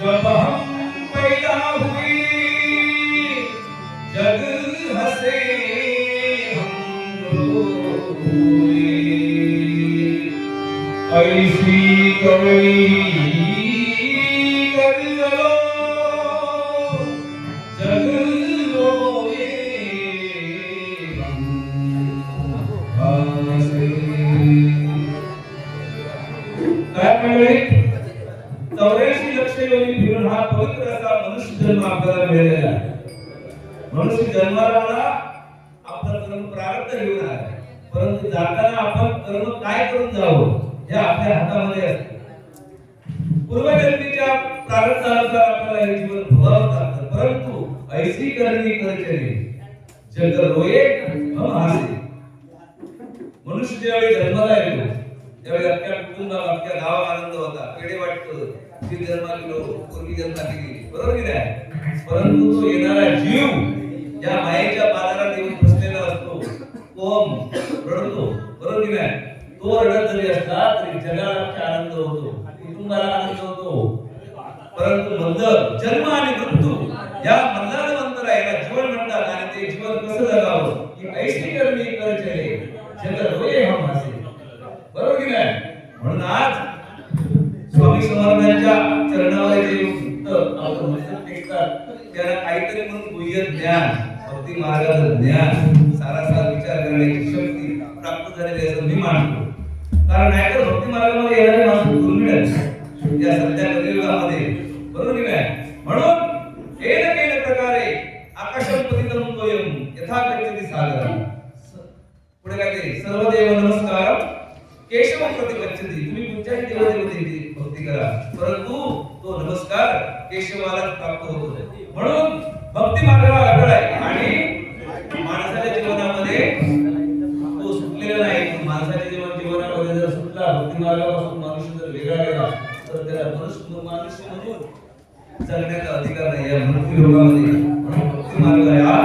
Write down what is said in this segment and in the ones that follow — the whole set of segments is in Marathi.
जब हम पैदा हुए जग हंसे हम रोए ऐसी कोई कर लो जग रोए हम हंसे। काय मंडळी 84 लक्ष योनी फिरून हा पवित्र असा मनुष्य जन्म आपल्याला मिळालेला आहे। मनुष्य जन्माला आपला कर्म प्रारब्ध घेऊन आहे, परंतु जाताना आपण कर्म काय करून जावं हे आपल्या हातामध्ये असते। पूर्वजन्मीच्या प्रारब्धानुसार आपल्याला हे जीवन भोगावं लागतं, परंतु ऐसी करणी कर चले जग रोए हम हसे। मनुष्य ज्यावेळी जन्माला येतो त्यावेळी आपल्या कुटुंबाला आपल्या गावात आनंद होता, पेढे वाटतो, ती जन्माला गेलो, पूर्वी जन्माला गेली, बरोबर की नाही? परंतु तो येणारा जीव या मायेच्या बाजारात येऊन फसलेला असतो, तो रडतो, बरोबर की नाही? तो रडत जरी असला तरी जगाला आनंद होतो, कुटुंबाला आनंद होतो, परंतु मधलं जन्म आणि मृत्यू या मधला अंतर आहे, याला जीवन म्हणतात। आणि ते जीवन कसं जगावं की ऐशी करणी कर चले जग रोए हम हसे, बरोबर की नाही? म्हणून आज स्वामी समर्थांच्या चरणावर जे आपण मस्तक टेकतात त्याला काहीतरी म्हणून गुह्य ज्ञान, भक्ती मार्गाचं ज्ञान, सारासार विचार करण्याची शक्ती प्राप्त झालेली असं मी मानतो। कारण नाहीतर भक्ती मार्गामध्ये येणारे माणूस दुर्मिळ आहेत या सध्या कलियुगामध्ये, बरोबर की नाही? म्हणून केन प्रकारे आकाशम पतितम तोयम यथा गच्छति सागरम। पुढे काय ते सर्वदेव नमस्कार केशव प्रतिपच्छति, तुम्ही कुठच्याही देवदेवतेची भक्ती करा, परंतु तो नमस्कार केशवाला प्राप्त होतो। म्हणून भक्ती मार्गाला अडळ आहे आणि माणसाच्या जीवनामध्ये तो सुटलेला नाही। माणसाच्या जीवनामध्ये जर सुटला, भक्ती मार्गापासून मनुष्य जर वेगळा गेला तर त्याला मनुष्य म्हणून जगण्याचा अधिकार नाही या मृत्यू लोकामध्ये। म्हणून भक्ती मार्ग हा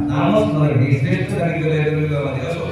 नामस्मरण हे श्रेष्ठ सांगितलेलं आहे कलियुगामध्ये। असो